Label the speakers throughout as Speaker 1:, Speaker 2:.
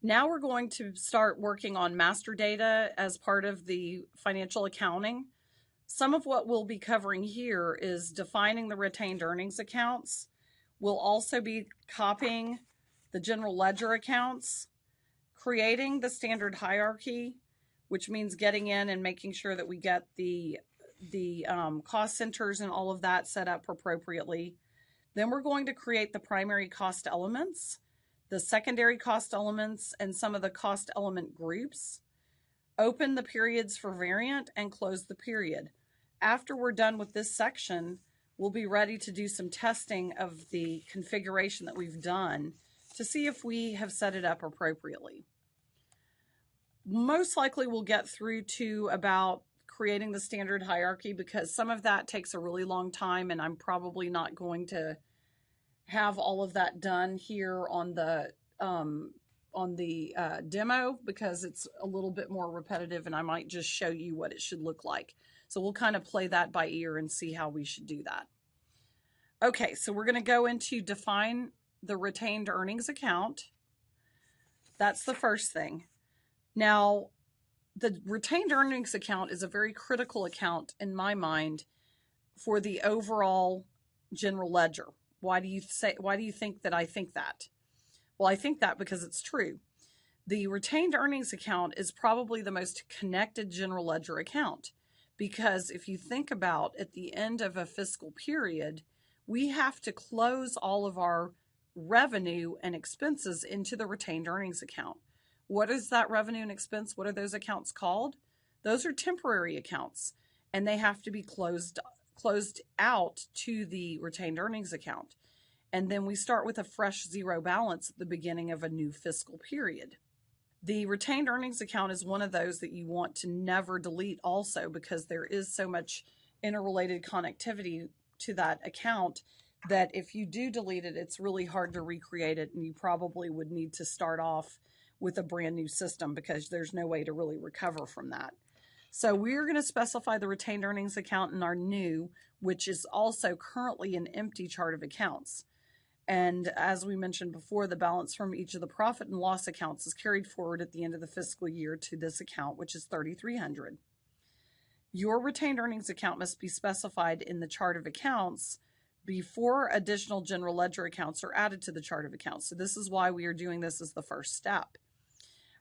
Speaker 1: Now we're going to start working on master data as part of the financial accounting. Some of what we'll be covering here is defining the retained earnings accounts. We'll also be copying the general ledger accounts, creating the standard hierarchy, which means getting in and making sure that we get the cost centers and all of that set up appropriately. Then we're going to create the primary cost elements, the secondary cost elements, and some of the cost element groups. Open the periods for variant and close the period. After we're done with this section, we'll be ready to do some testing of the configuration that we've done to see if we have set it up appropriately. Most likely we'll get through to about creating the standard hierarchy because some of that takes a really long time, and I'm probably not going to have all of that done here on the demo because it's a little bit more repetitive, and I might just show you what it should look like. So we'll kind of play that by ear and see how we should do that. Okay, so we're going to go into define the retained earnings account. That's the first thing. Now, the retained earnings account is a very critical account in my mind for the overall general ledger. Why do you think that I think that? Well, I think that because it's true. The retained earnings account is probably the most connected general ledger account because if you think about at the end of a fiscal period, we have to close all of our revenue and expenses into the retained earnings account. What is that revenue and expense? What are those accounts called? Those are temporary accounts, and they have to be closed out to the retained earnings account. And then we start with a fresh zero balance at the beginning of a new fiscal period. The retained earnings account is one of those that you want to never delete also because there is so much interrelated connectivity to that account that if you do delete it, it's really hard to recreate it, and you probably would need to start off with a brand new system because there's no way to really recover from that. So we're going to specify the retained earnings account in our new, which is also currently an empty chart of accounts. And as we mentioned before, the balance from each of the profit and loss accounts is carried forward at the end of the fiscal year to this account, which is $3,300. Your retained earnings account must be specified in the chart of accounts before additional general ledger accounts are added to the chart of accounts. So this is why we are doing this as the first step.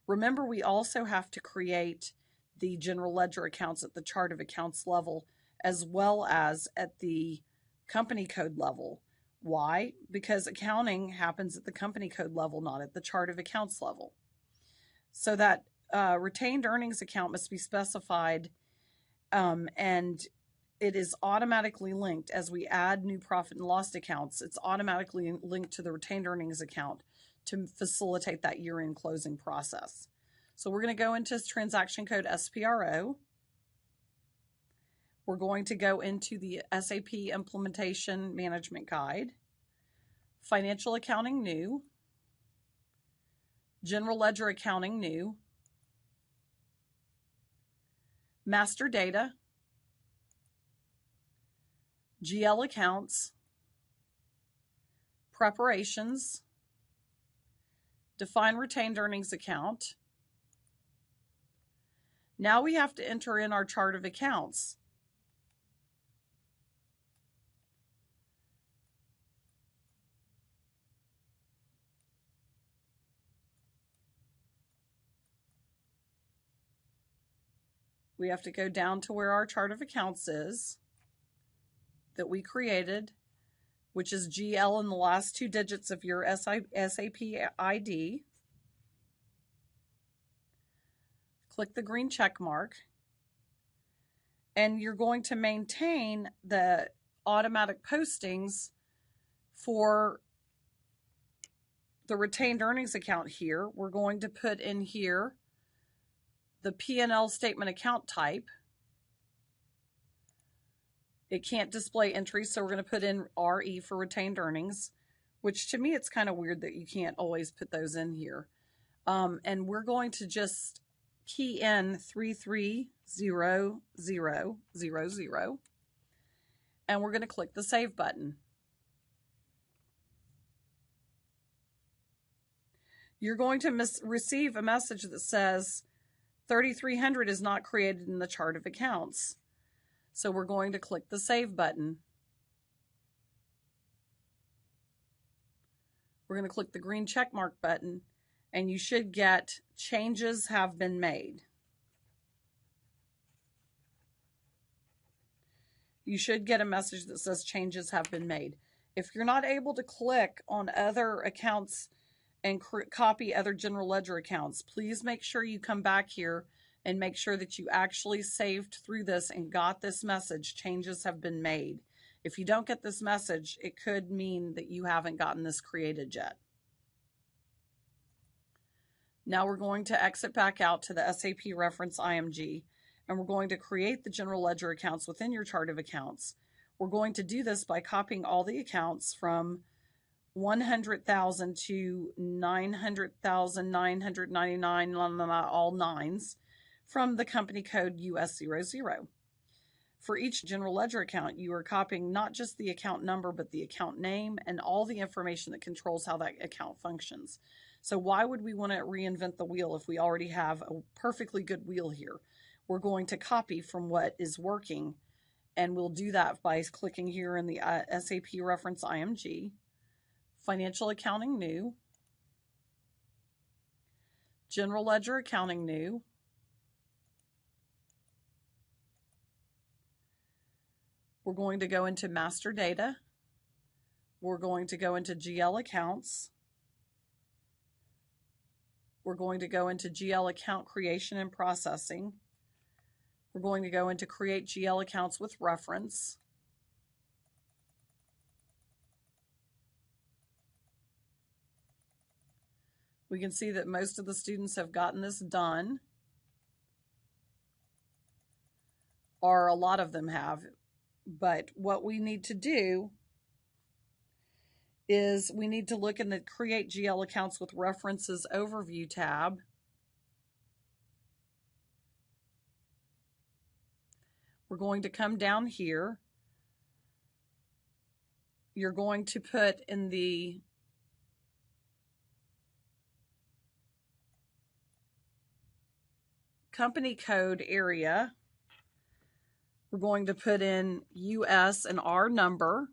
Speaker 1: Remember, we also have to create the general ledger accounts at the chart of accounts level as well as at the company code level. Why? Because accounting happens at the company code level, not at the chart of accounts level. So that retained earnings account must be specified, and it is automatically linked as we add new profit and loss accounts. It's automatically linked to the retained earnings account to facilitate that year-end closing process. So we're going to go into transaction code SPRO. We're going to go into the SAP Implementation Management Guide, Financial Accounting New, General Ledger Accounting New, Master Data, GL Accounts, Preparations, Define Retained Earnings Account. Now we have to enter in our chart of accounts. We have to go down to where our chart of accounts is that we created, which is GL in the last two digits of your SAP ID. Click the green check mark, and you're going to maintain the automatic postings for the retained earnings account here. We're going to put in here the P&L statement account type. It can't display entries, so we're going to put in RE for retained earnings, which to me it's kind of weird that you can't always put those in here. And we're going to just key in 330000, and we're going to click the Save button. you're going to receive a message that says 3,300 is not created in the chart of accounts. So we're going to click the Save button. We're going to click the green check mark button, and you should get changes have been made. You should get a message that says changes have been made. If you're not able to click on other accounts and copy other general ledger accounts, please make sure you come back here and make sure that you actually saved through this and got this message, changes have been made. If you don't get this message, it could mean that you haven't gotten this created yet. Now we're going to exit back out to the SAP reference IMG, and we're going to create the general ledger accounts within your chart of accounts. We're going to do this by copying all the accounts from 100,000 to 900,999, all nines, from the company code US00. For each general ledger account, you are copying not just the account number, but the account name and all the information that controls how that account functions. So why would we want to reinvent the wheel if we already have a perfectly good wheel here? We're going to copy from what is working, and we'll do that by clicking here in the SAP reference IMG, Financial Accounting New, General Ledger Accounting New, we're going to go into Master Data, we're going to go into GL Accounts, we're going to go into GL Account Creation and Processing, we're going to go into Create GL Accounts with Reference, we can see that most of the students have gotten this done, or a lot of them have. But what we need to do is we need to look in the Create GL Accounts with References Overview tab. We're going to come down here. You're going to put in the company code area, we're going to put in US and our number,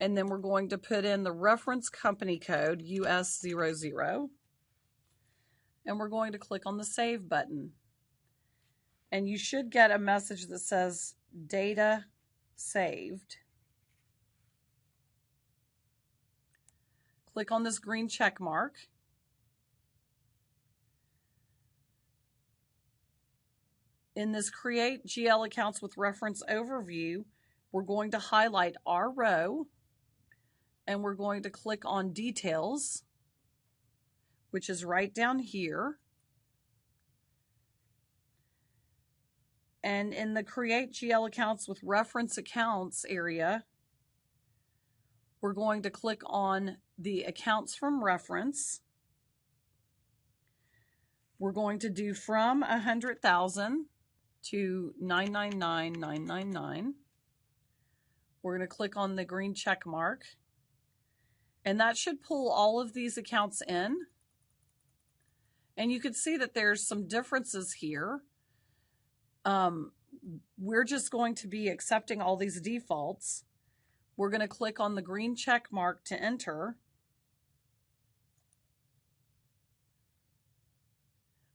Speaker 1: and then we're going to put in the reference company code US00, and we're going to click on the Save button. And you should get a message that says data saved. Click on this green check mark. In this Create GL Accounts with Reference Overview, we're going to highlight our row, and we're going to click on Details, which is right down here. And in the Create GL Accounts with Reference Accounts area, we're going to click on the Accounts from Reference. We're going to do from 100,000 to 999,999. We're going to click on the green check mark, and that should pull all of these accounts in. And you can see that there's some differences here. We're just going to be accepting all these defaults. We're going to click on the green check mark to enter.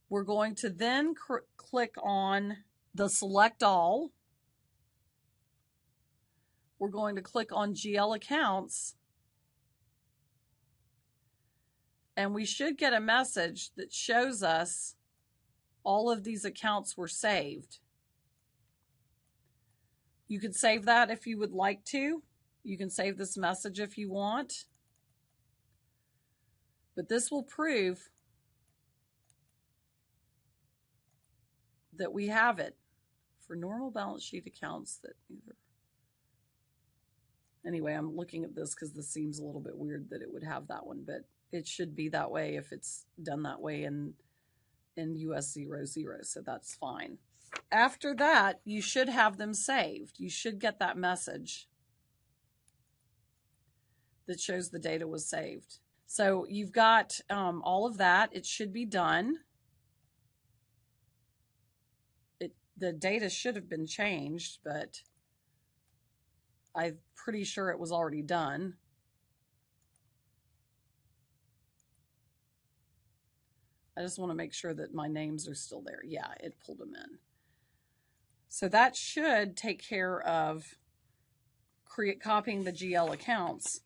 Speaker 1: We're going to then click on the Select All. We're going to click on GL Accounts, and we should get a message that shows us all of these accounts were saved. You can save that if you would like to. You can save this message if you want. But this will prove that we have it for normal balance sheet accounts that either. Anyway, I'm looking at this because this seems a little bit weird that it would have that one, but it should be that way if it's done that way in US00, so that's fine. After that, you should have them saved. You should get that message that shows the data was saved. So you've got all of that. It should be done. The data should have been changed, but I'm pretty sure it was already done. I just want to make sure that my names are still there. Yeah, it pulled them in. So that should take care of copying the GL accounts.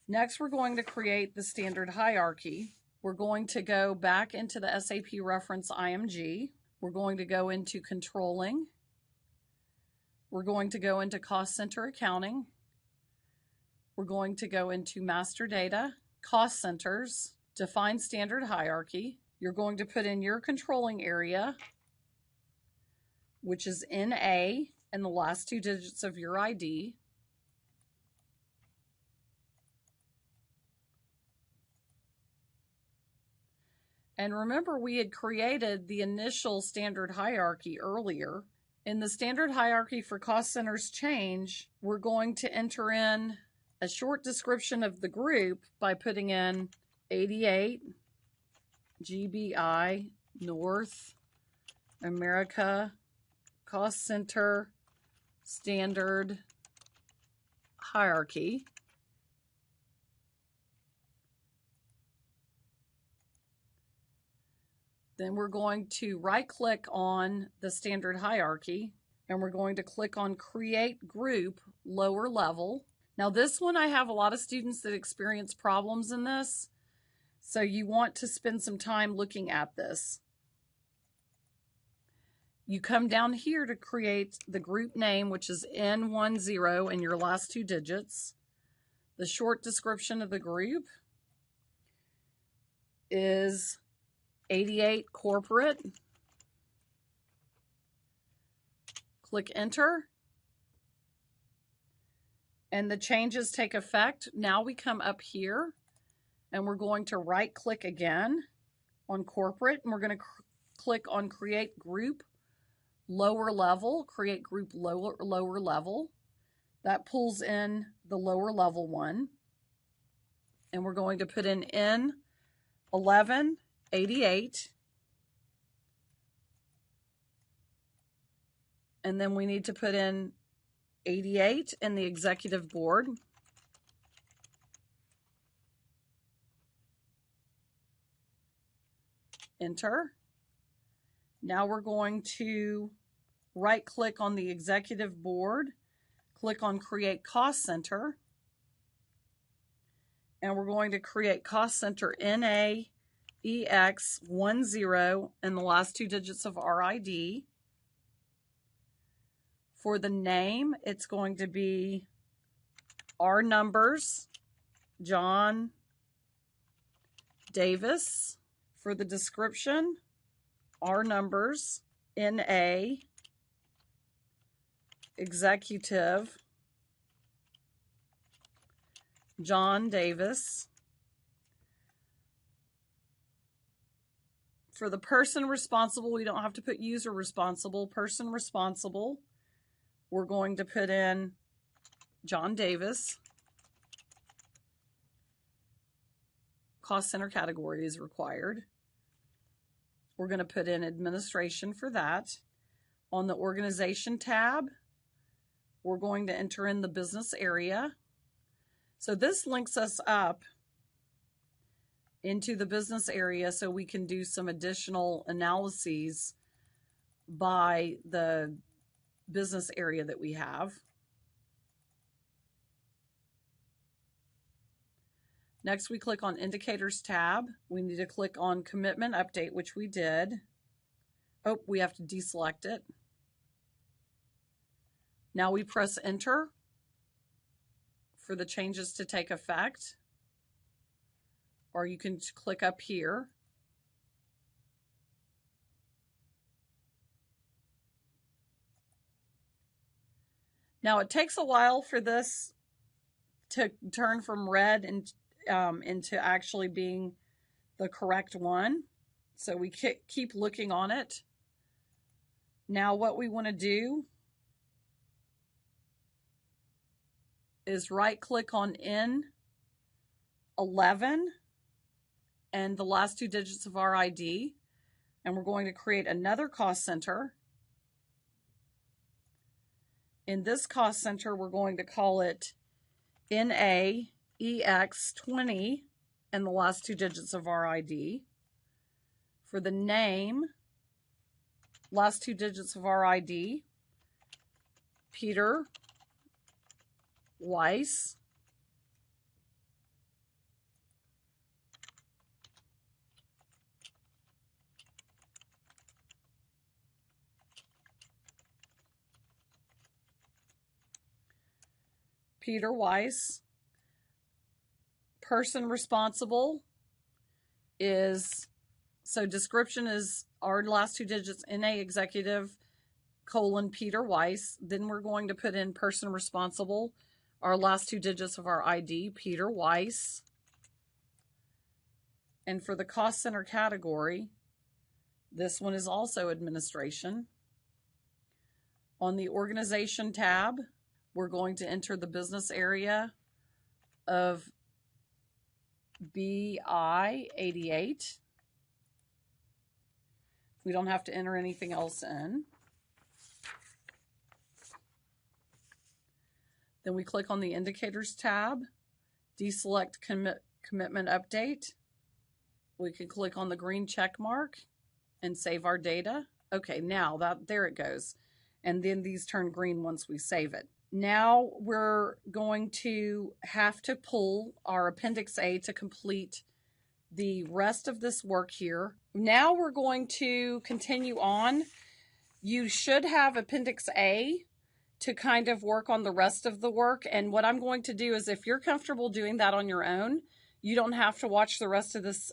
Speaker 1: Next, we're going to create the standard hierarchy. We're going to go back into the SAP reference IMG. We're going to go into controlling. We're going to go into cost center accounting. We're going to go into master data, cost centers, define standard hierarchy. You're going to put in your controlling area, which is NA, and the last 2 digits of your ID. And remember, we had created the initial standard hierarchy earlier. In the standard hierarchy for cost centers change, we're going to enter in a short description of the group by putting in 88 GBI North America Cost Center Standard Hierarchy. Then we're going to right-click on the standard hierarchy, and we're going to click on Create Group Lower Level. Now this one, I have a lot of students that experience problems in this, so you want to spend some time looking at this. You come down here to create the group name, which is N10 and your last 2 digits. The short description of the group is 88 corporate. Click enter. And the changes take effect. Now we come up here and we're going to right click again on corporate, and we're going to click on create group lower level, create group lower level. That pulls in the lower level one. And we're going to put in N1188. And then we need to put in 88 in the executive board. Enter. Now we're going to right click on the executive board, click on create cost center, and we're going to create cost center NAEX10 and the last 2 digits of our ID. For the name, it's going to be our numbers, John Davis. For the description, our numbers, NA, executive, John Davis. For the person responsible, we don't have to put user responsible. Person responsible, we're going to put in John Davis. Cost center category is required. We're going to put in administration for that. On the organization tab, we're going to enter in the business area. So this links us up into the business area so we can do some additional analyses by the business area that we have. Next, we click on Indicators tab. We need to click on Commitment Update, which we did. Oh, we have to deselect it. Now we press Enter for the changes to take effect. Or you can click up here. Now it takes a while for this to turn from red and into actually being the correct one. So we keep looking on it. Now what we want to do is right click on 11 and the last 2 digits of our ID. And we're going to create another cost center. In this cost center, we're going to call it NAEX20 and the last 2 digits of our ID. For the name, last 2 digits of our ID, Peter Weiss. Peter Weiss. Person responsible is, so description is our last 2 digits, NA executive, colon, Peter Weiss. Then we're going to put in person responsible, our last 2 digits of our ID, Peter Weiss. And for the cost center category, this one is also administration. On the organization tab, we're going to enter the business area of BI88. We don't have to enter anything else in. Then we click on the indicators tab, deselect commitment update. We can click on the green check mark and save our data. Okay, now there it goes. And then these turn green once we save it. Now we're going to have to pull our Appendix A to complete the rest of this work here. Now we're going to continue on. You should have Appendix A to kind of work on the rest of the work. And what I'm going to do is, if you're comfortable doing that on your own, you don't have to watch the rest of this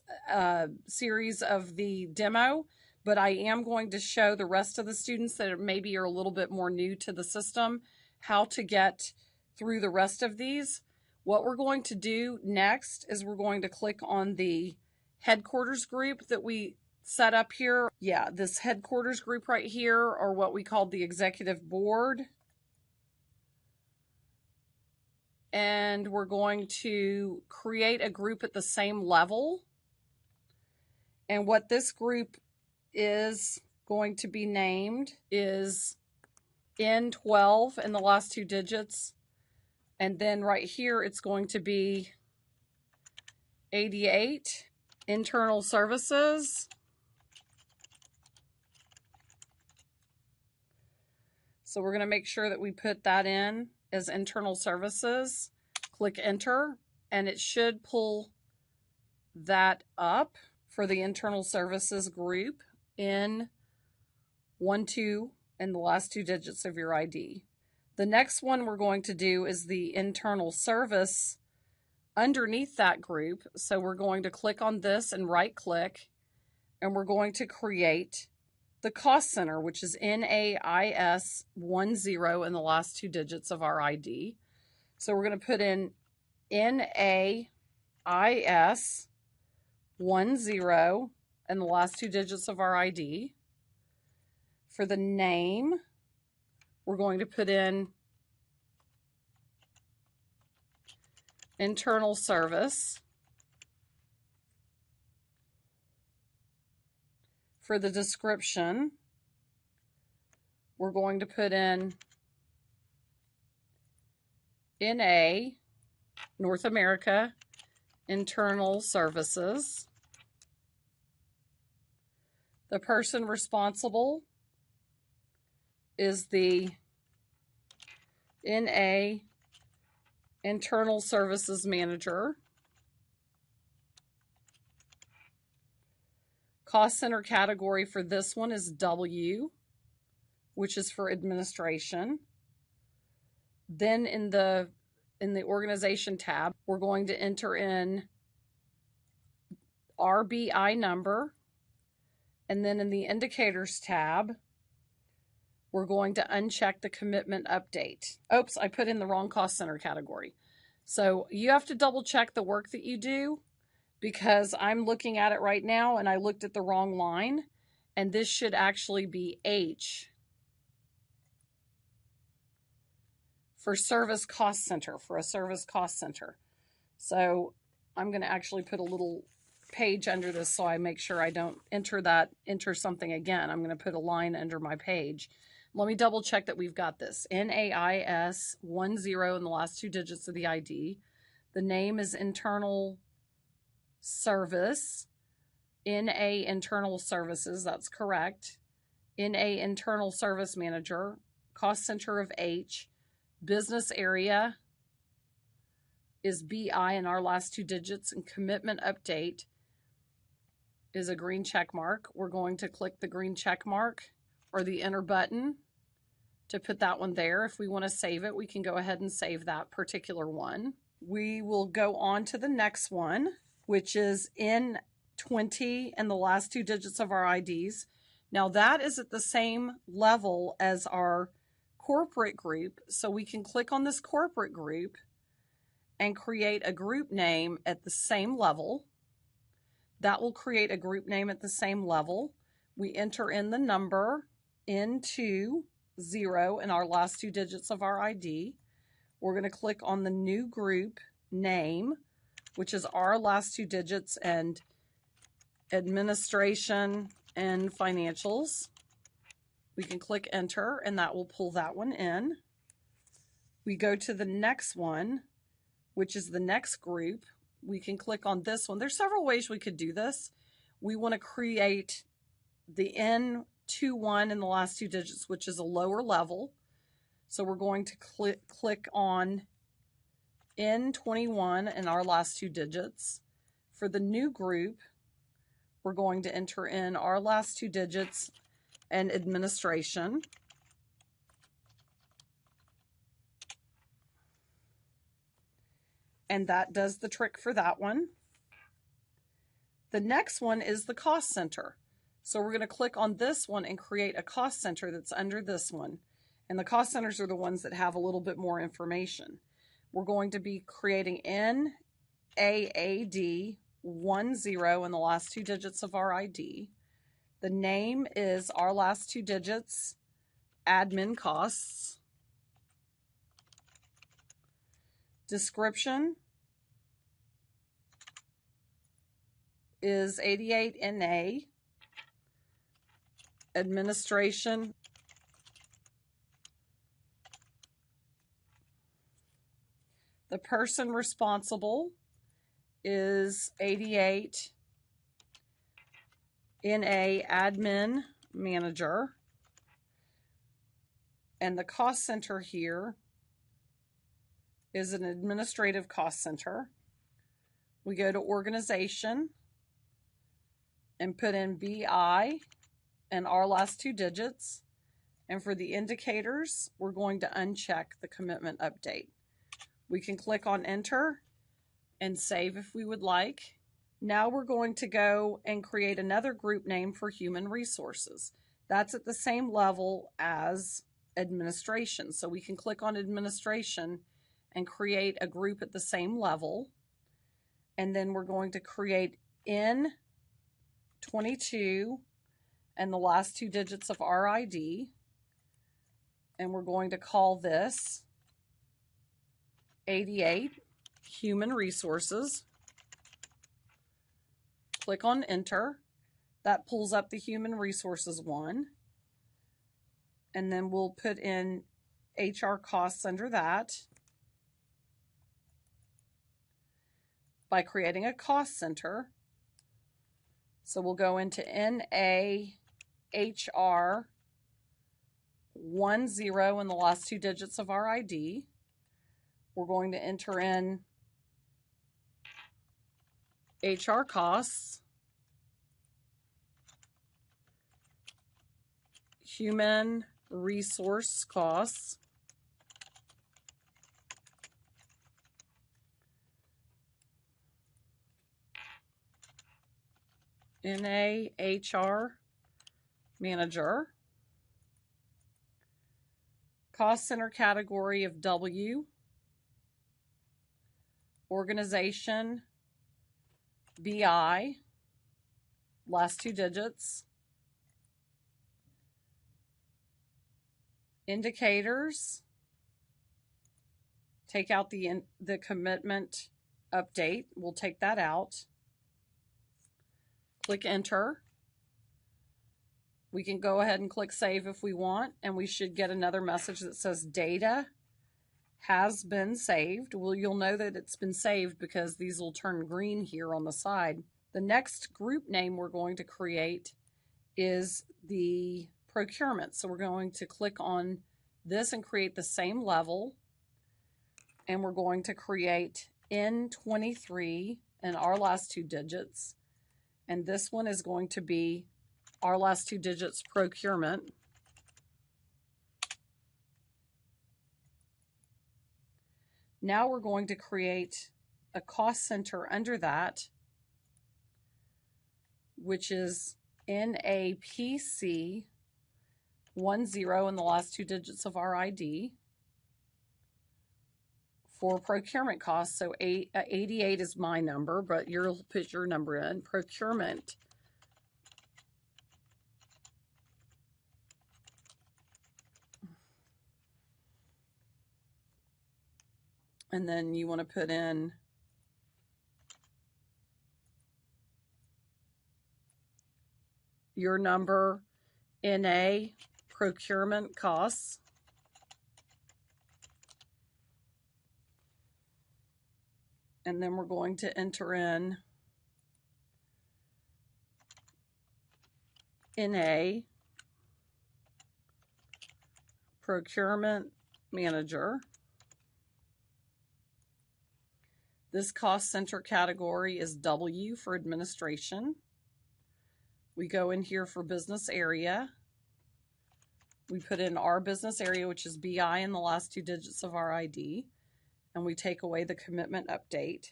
Speaker 1: series of the demo, but I am going to show the rest of the students that maybe are a little bit more new to the system how to get through the rest of these. What we're going to do next is we're going to click on the headquarters group that we set up here. Yeah, this headquarters group right here, or what we call the executive board. And we're going to create a group at the same level. And what this group is going to be named is N12 and the last 2 digits. And then right here, it's going to be 88, internal services. So we're going to make sure that we put that in as internal services. Click enter, and it should pull that up for the internal services group in 12 and the last 2 digits of your ID. The next one we're going to do is the internal service underneath that group. So we're going to click on this and right click, and we're going to create the cost center, which is NAIS 10 and the last 2 digits of our ID. So we're going to put in NAIS 10 and the last 2 digits of our ID. For the name, we're going to put in internal service. For the description, we're going to put in NA, North America, internal services. The person responsible is the NA Internal Services Manager. Cost center category for this one is W, which is for administration. Then in the organization tab, we're going to enter in RBI number. And then in the indicators tab, we're going to uncheck the commitment update. Oops, I put in the wrong cost center category. So you have to double check the work that you do, because I'm looking at it right now and I looked at the wrong line, and this should actually be H for service cost center, for a service cost center. So I'm going to actually put a little page under this so I make sure I don't enter something again. I'm going to put a line under my page. Let me double check that we've got this. NAIS 10 in the last 2 digits of the ID. The name is Internal Service. NA Internal Services, that's correct. NA Internal Service Manager. Cost center of H. Business area is BI in our last 2 digits, and commitment update is a green check mark. We're going to click the green check mark or the enter button to put that one there. If we want to save it, we can go ahead and save that particular one. We will go on to the next one, which is N20 and the last 2 digits of our IDs. Now that is at the same level as our corporate group, so we can click on this corporate group and create a group name at the same level. That will create a group name at the same level. We enter in the number N20 in our last 2 digits of our ID. We're going to click on the new group name, which is our last 2 digits and administration and financials. We can click enter and that will pull that one in. We go to the next one, which is the next group. We can click on this one. There's several ways we could do this. We want to create the N-2-1 in the last 2 digits, which is a lower level. So we're going to click on N-21 in our last 2 digits. For the new group, we're going to enter in our last 2 digits and administration. And that does the trick for that one. The next one is the cost center. So we're going to click on this one and create a cost center that's under this one. And the cost centers are the ones that have a little bit more information. We're going to be creating NAAD 10 in the last 2 digits of our ID. The name is our last 2 digits, admin costs. Description is 88NA. Administration the person responsible is 88NA admin manager. And the cost center here is an administrative cost center. We go to organization and put in BI and our last 2 digits. And for the indicators, we're going to uncheck the commitment update. We can click on enter and save if we would like. Now we're going to go and create another group name for human resources. That's at the same level as administration. So we can click on administration and create a group at the same level. And then we're going to create N22 and the last 2 digits of our ID. And we're going to call this 88 Human Resources. Click on enter. That pulls up the Human Resources one. And then we'll put in HR costs under that by creating a cost center. So we'll go into NAHR 10 in the last 2 digits of our ID. We're going to enter in HR costs, human resource costs, NAHR manager, cost center category of W, organization, BI, last 2 digits, indicators, take out the commitment update. We'll take that out. Click enter. We can go ahead and click save if we want, and we should get another message that says data has been saved. Well, you'll know that it's been saved because these will turn green here on the side. The next group name we're going to create is the procurement. So we're going to click on this and create the same level. And we're going to create I-3 and our last two digits. And this one is going to be our last two digits procurement. Now we're going to create a cost center under that, which is NAPC 10 in the last two digits of our ID for procurement costs. So 88 is my number, but you'll put your number in. Procurement. And then you want to put in your number, NA, procurement costs. And then we're going to enter in NA, procurement manager. This cost center category is W for administration. We go in here for business area. We put in our business area, which is BI in the last two digits of our ID. And we take away the commitment update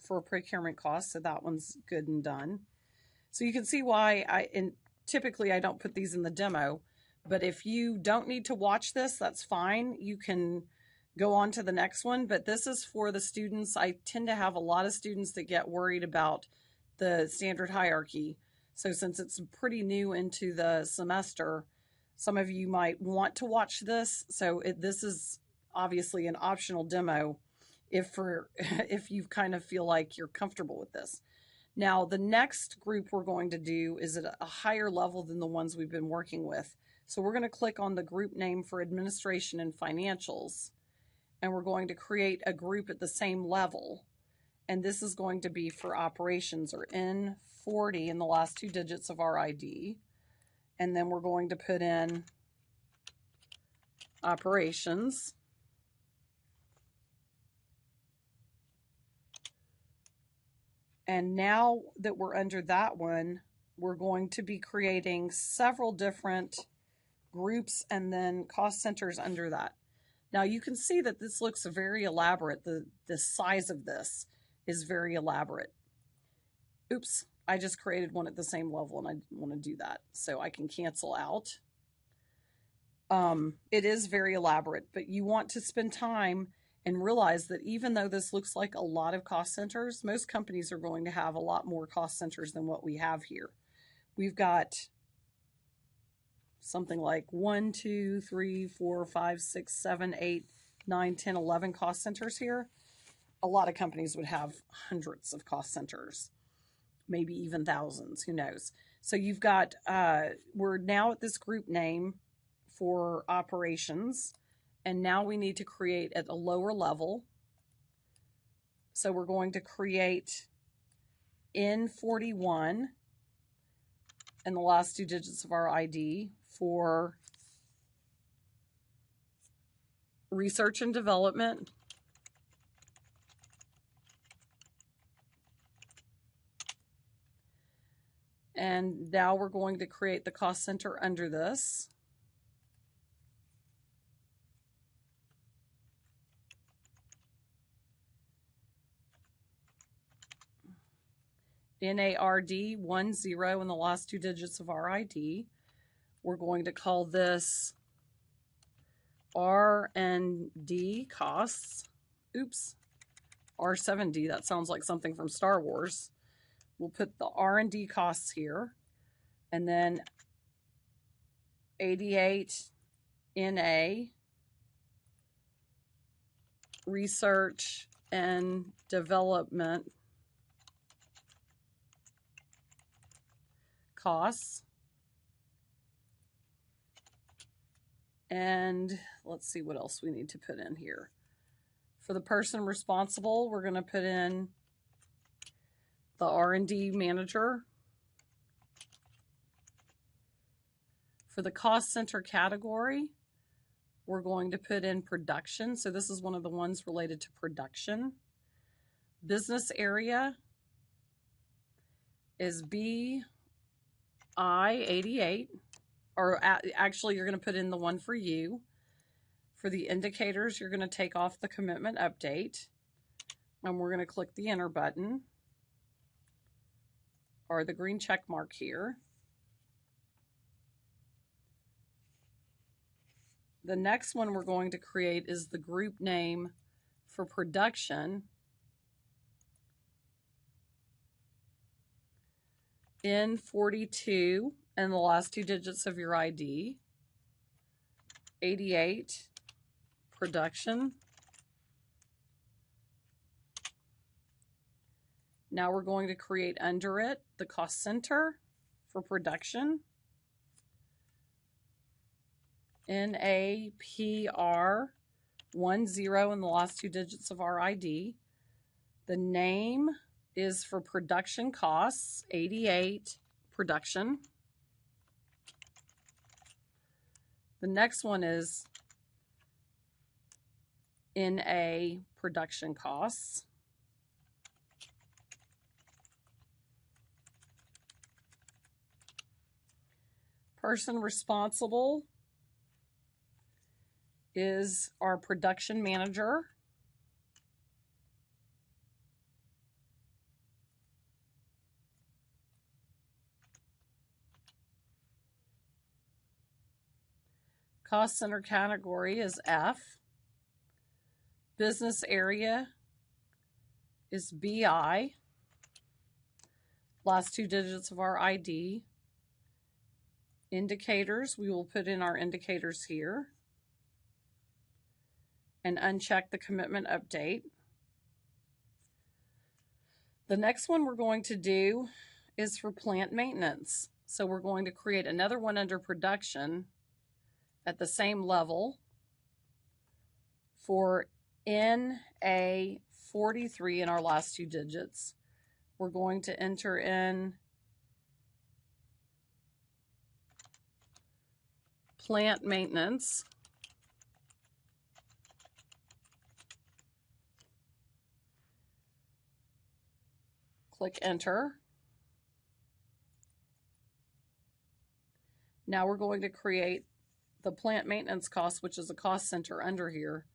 Speaker 1: for procurement costs. So that one's good and done. So you can see why typically I don't put these in the demo, but if you don't need to watch this, that's fine. You can go on to the next one, but this is for the students. I tend to have a lot of students that get worried about the standard hierarchy. So since it's pretty new into the semester, some of you might want to watch this. So this is obviously an optional demo if you kind of feel like you're comfortable with this. Now, the next group we're going to do is at a higher level than the ones we've been working with. So we're going to click on the group name for administration and financials, and we're going to create a group at the same level. And this is going to be for operations, or N40 in the last two digits of our ID. And then we're going to put in operations. And now that we're under that one, we're going to be creating several different groups and then cost centers under that. Now you can see that this looks very elaborate. The size of this is very elaborate. Oops, I just created one at the same level and I didn't want to do that. So I can cancel out. It is very elaborate, but you want to spend time and realize that even though this looks like a lot of cost centers, most companies are going to have a lot more cost centers than what we have here. We've got something like 1, 2, 3, 4, 5, 6, 7, 8, 9, 10, 11 cost centers here. A lot of companies would have hundreds of cost centers, maybe even thousands, who knows. So you've got, we're now at this group name for operations, and now we need to create at a lower level. So we're going to create N41 and the last two digits of our ID for research and development. And now we're going to create the cost center under this. NARD 10 in the last two digits of our ID. We're going to call this R&D costs. Oops, R7D, that sounds like something from Star Wars. We'll put the R&D costs here, and then 88 NA research and development costs. And let's see what else we need to put in here. For the person responsible, we're going to put in the R&D manager. For the cost center category, we're going to put in production. So this is one of the ones related to production. Business area is BI-88, or actually you're going to put in the one for you. For the indicators, you're going to take off the commitment update, and we're going to click the enter button, or the green check mark here. The next one we're going to create is the group name for production. N42 and the last 2 digits of your ID. 88 production. Now we're going to create under it the cost center for production. NAPR 10 and the last 2 digits of our ID. The name is for production costs, 88 production. The next one is NA production costs. Person responsible is our production manager. Cost center category is F. Business area is BI. Last 2 digits of our ID. Indicators, we will put in our indicators here. And uncheck the commitment update. The next one we're going to do is for plant maintenance. So we're going to create another one under production at the same level for NA43 in our last 2 digits. We're going to enter in plant maintenance. Click enter. Now we're going to create the plant maintenance cost, which is a cost center under here.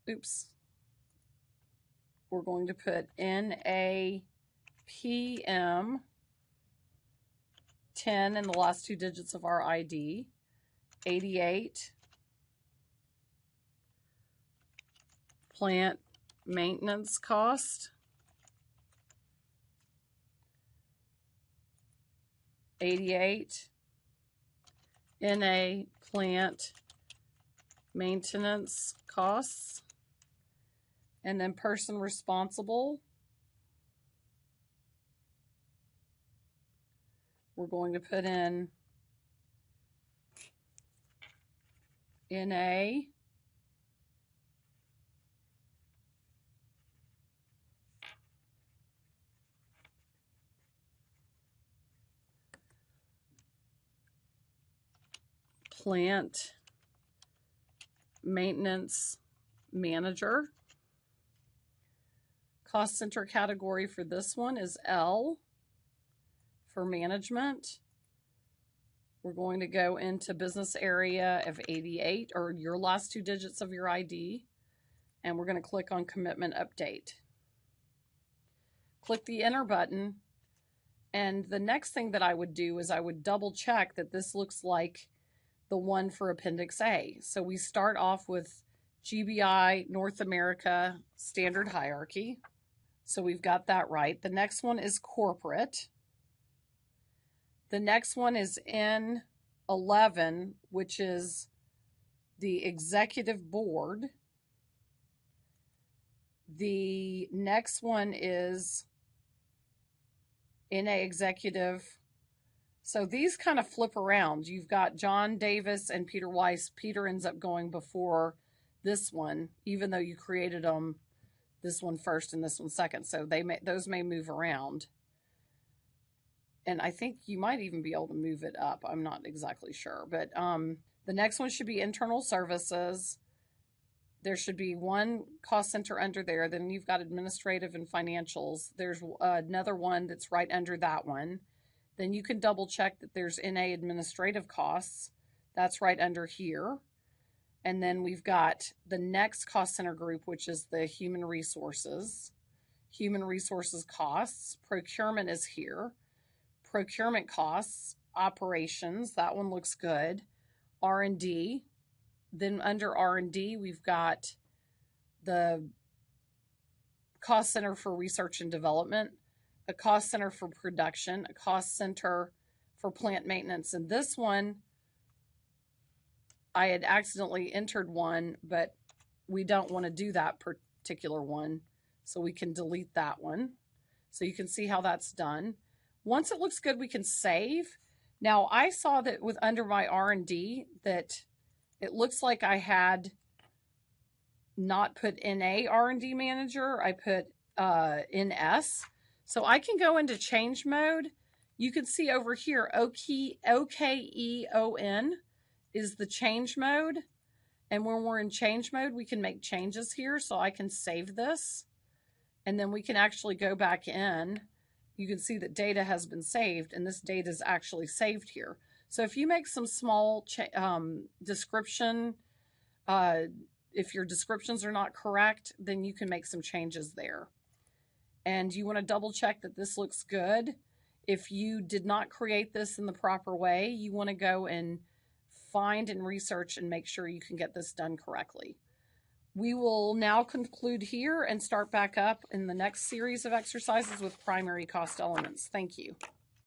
Speaker 1: Oops. We're going to put NAPM 10 in the last 2 digits of our ID. 88 plant maintenance cost. 88 NA plant maintenance costs. And then person responsible, we're going to put in NA plant maintenance manager. Cost center category for this one is L for management. We're going to go into business area of 88, or your last 2 digits of your ID, and we're going to click on commitment update. Click the enter button, and the next thing that I would do is I would double check that this looks like the one for Appendix A. So we start off with GBI North America standard hierarchy. So we've got that right. The next one is corporate. The next one is N11, which is the executive board. The next one is NA executive. So these kind of flip around. You've got John Davis and Peter Weiss. Peter ends up going before this one, even though you created them this one first and this one second. So those may move around. And I think you might even be able to move it up. I'm not exactly sure. But the next one should be internal services. There should be one cost center under there. Then you've got administrative and financials. There's another one that's right under that one. Then you can double check that there's NA administrative costs. That's right under here. And then we've got the next cost center group, which is the human resources. Human resources costs. Procurement is here. Procurement costs. Operations. That one looks good. R&D. Then under R&D, we've got the cost center for research and development, a cost center for production, a cost center for plant maintenance. And this one, I had accidentally entered one, but we don't want to do that particular one. So we can delete that one. So you can see how that's done. Once it looks good, we can save. Now I saw that with under my R&D that it looks like I had not put NA R&D manager. I put NS. So I can go into change mode. You can see over here, OKEON is the change mode. And when we're in change mode, we can make changes here. So I can save this. And then we can actually go back in. You can see that data has been saved, and this data is actually saved here. So if you make some small description, if your descriptions are not correct, then you can make some changes there. And you want to double check that this looks good. If you did not create this in the proper way, you want to go and find and research and make sure you can get this done correctly. We will now conclude here and start back up in the next series of exercises with primary cost elements. Thank you.